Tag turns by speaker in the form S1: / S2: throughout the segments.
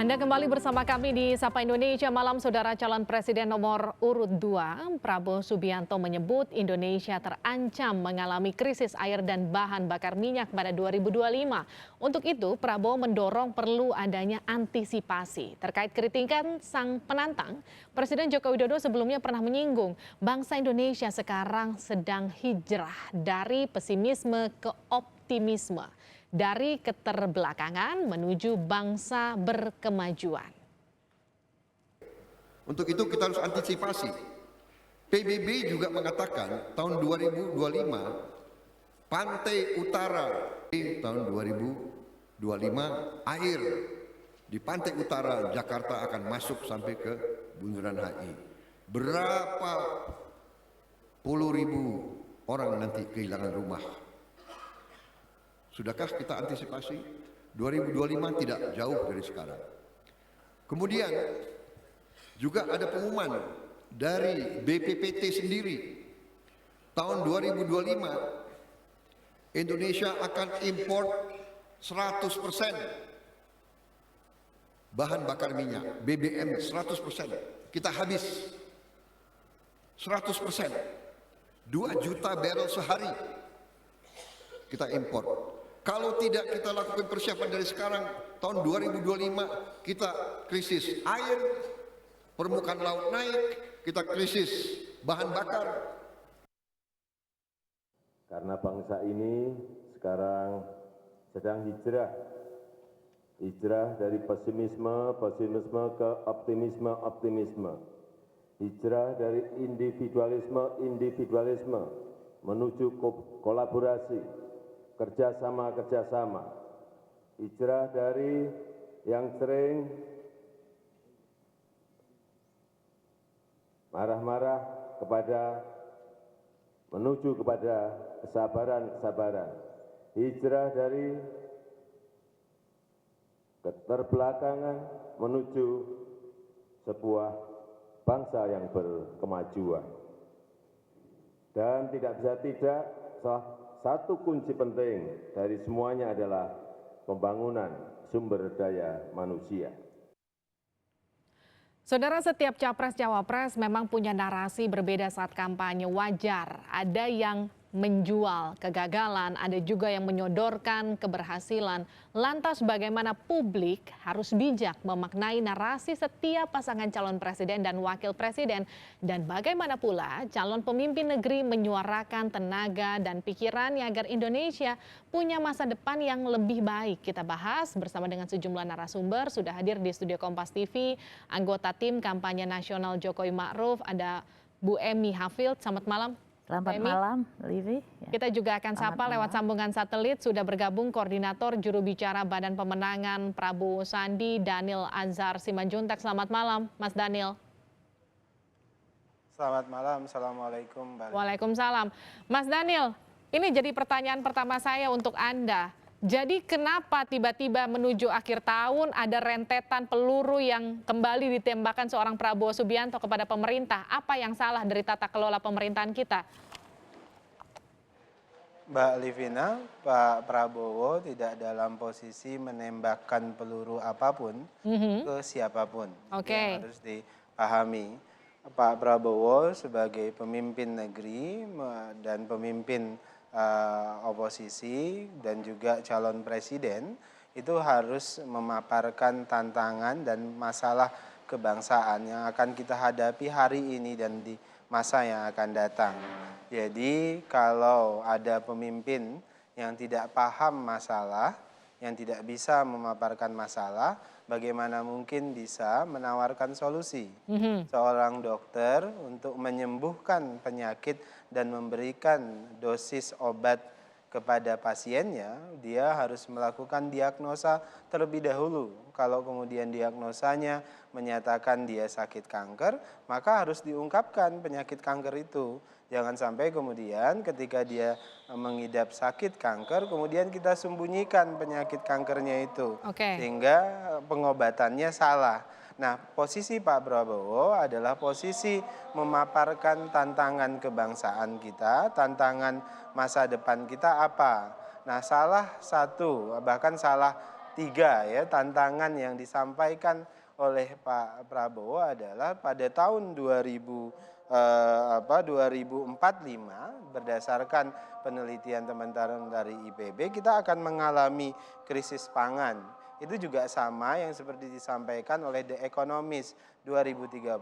S1: Anda kembali bersama kami di Sapa Indonesia Malam. Saudara, calon presiden nomor urut 2, Prabowo Subianto menyebut Indonesia terancam mengalami krisis air dan bahan bakar minyak pada 2025. Untuk itu, Prabowo mendorong perlu adanya antisipasi. Terkait kritikan sang penantang, Presiden Joko Widodo sebelumnya pernah menyinggung bangsa Indonesia sekarang sedang hijrah dari pesimisme ke optimisme, dari keterbelakangan menuju bangsa berkemajuan.
S2: Untuk itu kita harus antisipasi. PBB juga mengatakan tahun 2025 pantai utara, tahun 2025 air di pantai utara Jakarta akan masuk sampai ke Bundaran HI. Berapa puluh ribu orang nanti kehilangan rumah. Sudahkah kita antisipasi? 2025 tidak jauh dari sekarang. Kemudian juga ada pengumuman dari BPPT sendiri. Tahun 2025 Indonesia akan import 100% bahan bakar minyak, BBM 100%. Kita habis 100%. 2 juta barrel sehari kita import. Kalau tidak kita lakukan persiapan dari sekarang, tahun 2025 kita krisis air, permukaan laut naik, kita krisis bahan bakar.
S3: Karena bangsa ini sekarang sedang hijrah dari pesimisme ke optimisme, hijrah dari individualisme menuju kolaborasi, kerjasama, hijrah dari yang sering marah-marah menuju kepada kesabaran, hijrah dari keterbelakangan menuju sebuah bangsa yang berkemajuan. Dan tidak bisa tidak, salah satu kunci penting dari semuanya adalah pembangunan sumber daya manusia.
S1: Saudara, setiap capres-cawapres memang punya narasi berbeda saat kampanye. Wajar, ada yang menjual kegagalan, ada juga yang menyodorkan keberhasilan. Lantas bagaimana publik harus bijak memaknai narasi setiap pasangan calon presiden dan wakil presiden, dan bagaimana pula calon pemimpin negeri menyuarakan tenaga dan pikirannya agar Indonesia punya masa depan yang lebih baik. Kita bahas bersama dengan sejumlah narasumber. Sudah hadir di studio Kompas TV anggota tim kampanye nasional Jokowi Ma'ruf, ada Bu Emy Hafid. Selamat malam.
S4: Selamat malam, Livi.
S1: Kita juga akan sapa lewat sambungan satelit. Sudah bergabung Koordinator Juru Bicara Badan Pemenangan Prabowo Sandi, Daniel Anzar Simanjuntak. Selamat malam, Mas Daniel.
S5: Selamat malam, Assalamualaikum.
S1: Waalaikumsalam. Mas Daniel, ini jadi pertanyaan pertama saya untuk Anda. Jadi kenapa tiba-tiba menuju akhir tahun ada rentetan peluru yang kembali ditembakkan seorang Prabowo Subianto kepada pemerintah? Apa yang salah dari tata kelola pemerintahan kita?
S5: Mbak Livina, Pak Prabowo tidak dalam posisi menembakkan peluru apapun ke siapapun.
S1: Oke.
S5: Yang harus dipahami. Pak Prabowo sebagai pemimpin negeri dan pemimpin oposisi dan juga calon presiden itu harus memaparkan tantangan dan masalah kebangsaan yang akan kita hadapi hari ini dan di masa yang akan datang. Jadi kalau ada pemimpin yang tidak paham masalah, yang tidak bisa memaparkan masalah, bagaimana mungkin bisa menawarkan solusi. Seorang dokter untuk menyembuhkan penyakit dan memberikan dosis obat kepada pasiennya, dia harus melakukan diagnosa terlebih dahulu. Kalau kemudian diagnosanya menyatakan dia sakit kanker, maka harus diungkapkan penyakit kanker itu. Jangan sampai kemudian ketika dia mengidap sakit kanker, kemudian kita sembunyikan penyakit kankernya itu. Sehingga pengobatannya salah. Nah, posisi Pak Prabowo adalah posisi memaparkan tantangan kebangsaan kita, tantangan masa depan kita apa. Nah, salah satu, bahkan salah tiga ya tantangan yang disampaikan oleh Pak Prabowo adalah pada tahun 2045 berdasarkan penelitian teman-teman dari IPB kita akan mengalami krisis pangan. Itu juga sama yang seperti disampaikan oleh The Economist 2030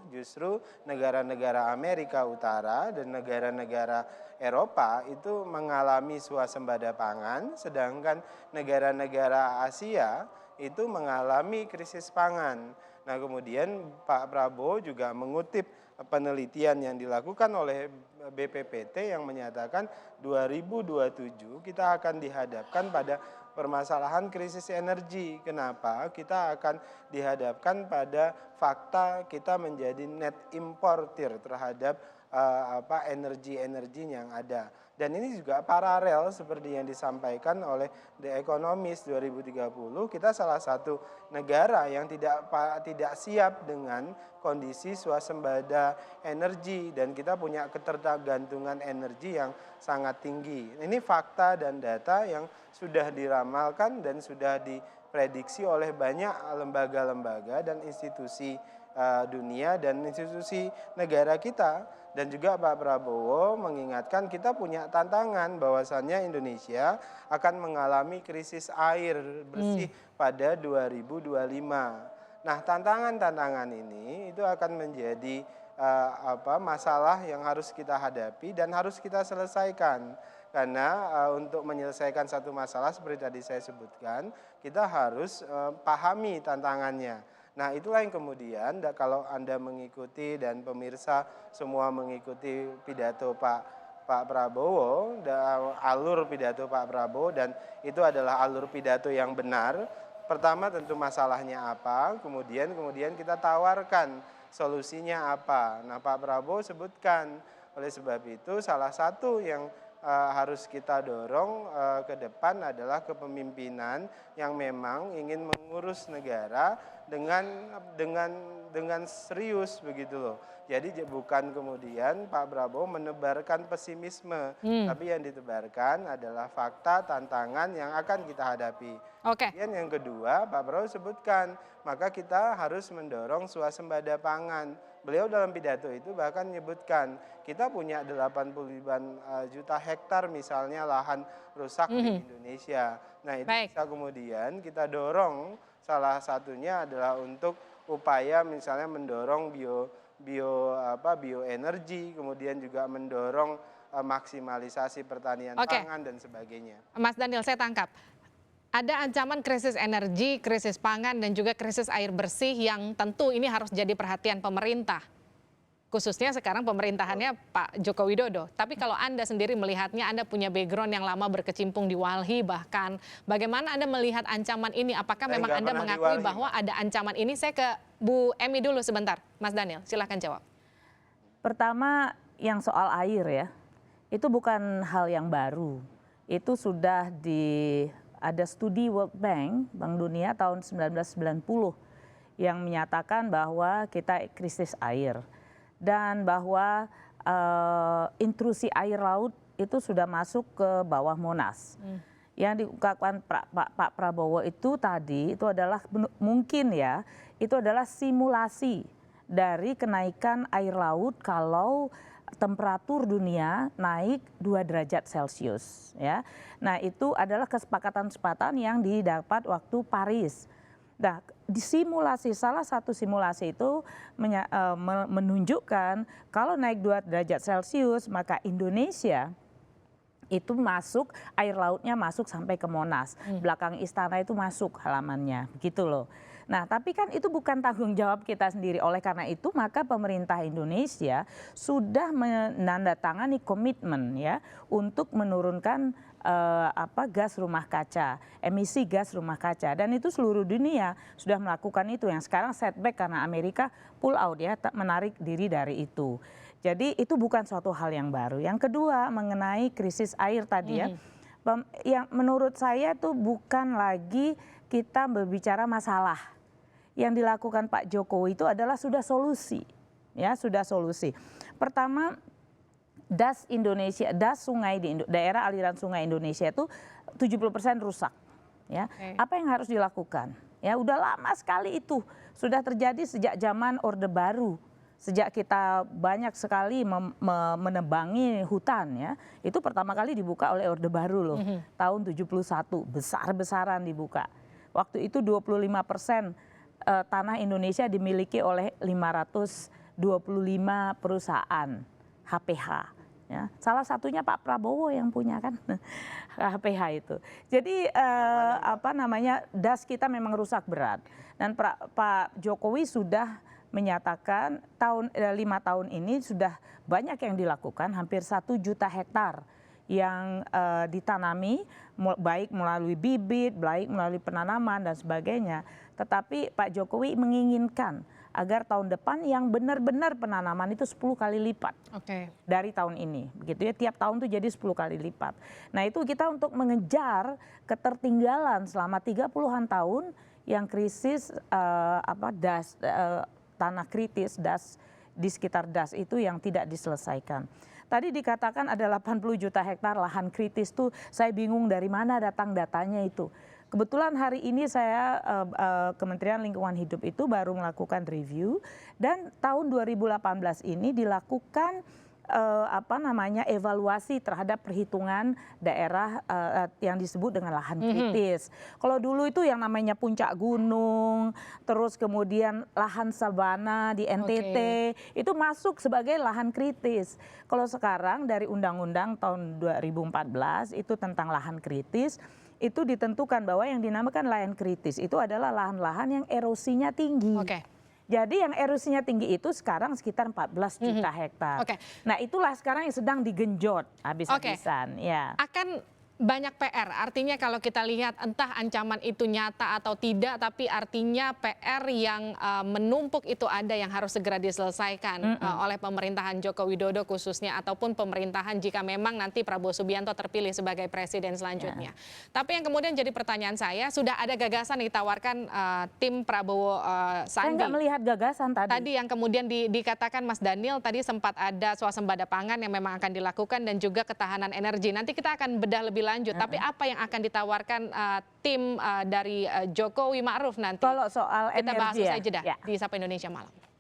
S5: justru negara-negara Amerika Utara dan negara-negara Eropa itu mengalami swasembada pangan sedangkan negara-negara Asia itu mengalami krisis pangan. Nah, kemudian Pak Prabowo juga mengutip penelitian yang dilakukan oleh BPPT yang menyatakan 2027 kita akan dihadapkan pada permasalahan krisis energi. Kenapa? Kita akan dihadapkan pada fakta kita menjadi net importer terhadap energi-energi yang ada. Dan ini juga paralel seperti yang disampaikan oleh The Economist 2030, kita salah satu negara yang tidak siap dengan kondisi swasembada energi dan kita punya ketergantungan energi yang sangat tinggi. Ini fakta dan data yang sudah diramalkan dan sudah diprediksi oleh banyak lembaga-lembaga dan institusi dunia dan institusi negara kita. Dan juga Pak Prabowo mengingatkan kita punya tantangan bahwasannya Indonesia akan mengalami krisis air bersih pada 2025. Nah, tantangan-tantangan ini itu akan menjadi masalah yang harus kita hadapi dan harus kita selesaikan. Karena untuk menyelesaikan satu masalah seperti tadi saya sebutkan, kita harus pahami tantangannya. Nah, itulah yang kemudian kalau Anda mengikuti dan pemirsa semua mengikuti pidato Pak Prabowo, alur pidato Pak Prabowo dan itu adalah alur pidato yang benar. Pertama tentu masalahnya apa, kemudian kita tawarkan solusinya apa. Nah, Pak Prabowo sebutkan, oleh sebab itu salah satu yang harus kita dorong ke depan adalah kepemimpinan yang memang ingin mengurus negara dengan serius begitu loh. Jadi bukan kemudian Pak Prabowo menebarkan pesimisme, tapi yang ditebarkan adalah fakta, tantangan yang akan kita hadapi. Kemudian yang kedua, Pak Prabowo sebutkan, maka kita harus mendorong swasembada pangan. Beliau dalam pidato itu bahkan menyebutkan kita punya 85 juta hektar misalnya lahan rusak di Indonesia. Nah, itu bisa kemudian kita dorong, salah satunya adalah untuk upaya misalnya mendorong bioenergi, kemudian juga mendorong maksimalisasi pertanian pangan dan sebagainya.
S1: Mas Daniel, saya tangkap. Ada ancaman krisis energi, krisis pangan, dan juga krisis air bersih yang tentu ini harus jadi perhatian pemerintah. Khususnya sekarang pemerintahannya Pak Joko Widodo. Tapi kalau Anda sendiri melihatnya, Anda punya background yang lama berkecimpung di Walhi bahkan. Bagaimana Anda melihat ancaman ini? Apakah memang Anda mengakui bahwa ada ancaman ini? Saya ke Bu Emi dulu sebentar. Mas Daniel, silahkan jawab.
S4: Pertama, yang soal air ya, itu bukan hal yang baru. Itu sudah ada studi World Bank Dunia tahun 1990 yang menyatakan bahwa kita krisis air dan bahwa intrusi air laut itu sudah masuk ke bawah Monas. Yang diungkapkan Pak Prabowo itu tadi itu adalah mungkin ya, itu adalah simulasi dari kenaikan air laut kalau temperatur dunia naik 2 derajat Celcius ya. Nah, itu adalah kesepakatan-kesepakatan yang didapat waktu Paris. Nah, di simulasi, salah satu simulasi itu menunjukkan kalau naik 2 derajat Celcius maka Indonesia itu masuk, air lautnya masuk sampai ke Monas. Belakang istana itu masuk halamannya, begitu loh. Nah, tapi kan itu bukan tanggung jawab kita sendiri. Oleh karena itu, maka pemerintah Indonesia sudah menandatangani komitmen ya untuk menurunkan gas rumah kaca, emisi gas rumah kaca. Dan itu seluruh dunia sudah melakukan itu. Yang sekarang setback karena Amerika pull out ya, menarik diri dari itu. Jadi itu bukan suatu hal yang baru. Yang kedua mengenai krisis air tadi ya, yang menurut saya itu bukan lagi kita berbicara masalah. Yang dilakukan Pak Jokowi itu adalah sudah solusi, ya sudah solusi. Pertama, das sungai di daerah aliran sungai Indonesia itu 70% rusak, Ya,
S1: Oke.
S4: apa yang harus dilakukan? Ya, udah lama sekali itu sudah terjadi sejak zaman Orde Baru. Sejak kita banyak sekali menebangi hutan ya, itu pertama kali dibuka oleh Orde Baru loh, tahun 71, besar-besaran dibuka. Waktu itu 25% tanah Indonesia dimiliki oleh 525 perusahaan HPH. Ya, salah satunya Pak Prabowo yang punya kan HPH itu. Jadi apa namanya, das kita memang rusak berat. Dan Pak Jokowi sudah menyatakan 5 tahun ini sudah banyak yang dilakukan, hampir 1 juta hektar yang ditanami, baik melalui bibit, baik melalui penanaman dan sebagainya. Tetapi Pak Jokowi menginginkan agar tahun depan yang benar-benar penanaman itu 10 kali lipat dari tahun ini. Begitu ya, tiap tahun tuh jadi 10 kali lipat. Nah itu kita untuk mengejar ketertinggalan selama 30-an tahun yang krisis tanah kritis, das di sekitar das itu yang tidak diselesaikan. Tadi dikatakan ada 80 juta hektar lahan kritis tuh, saya bingung dari mana datang datanya itu. Kebetulan hari ini saya Kementerian Lingkungan Hidup itu baru melakukan review dan tahun 2018 ini dilakukan evaluasi terhadap perhitungan daerah yang disebut dengan lahan kritis. Kalau dulu itu yang namanya puncak gunung, terus kemudian lahan sabana di NTT, itu masuk sebagai lahan kritis. Kalau sekarang dari undang-undang tahun 2014 itu tentang lahan kritis, itu ditentukan bahwa yang dinamakan lahan kritis itu adalah lahan-lahan yang erosinya tinggi. Jadi yang erosinya tinggi itu sekarang sekitar 14 juta hektar. Nah itulah sekarang yang sedang digenjot habis-habisan. Ya.
S1: Akan banyak PR, artinya kalau kita lihat entah ancaman itu nyata atau tidak, tapi artinya PR yang menumpuk itu ada yang harus segera diselesaikan oleh pemerintahan Joko Widodo khususnya, ataupun pemerintahan jika memang nanti Prabowo Subianto terpilih sebagai presiden selanjutnya. Tapi yang kemudian jadi pertanyaan saya, sudah ada gagasan ditawarkan tim Prabowo Sandi.
S4: Saya nggak melihat gagasan tadi.
S1: Tadi yang kemudian dikatakan Mas Daniel, tadi sempat ada swasembada pangan yang memang akan dilakukan dan juga ketahanan energi. Nanti kita akan bedah lebih lanjut, tapi apa yang akan ditawarkan tim dari Jokowi Ma'ruf nanti?
S4: Kalau soal
S1: kita bahas
S4: energi
S1: usai jeda
S4: ya.
S1: di Sapa Indonesia Malam.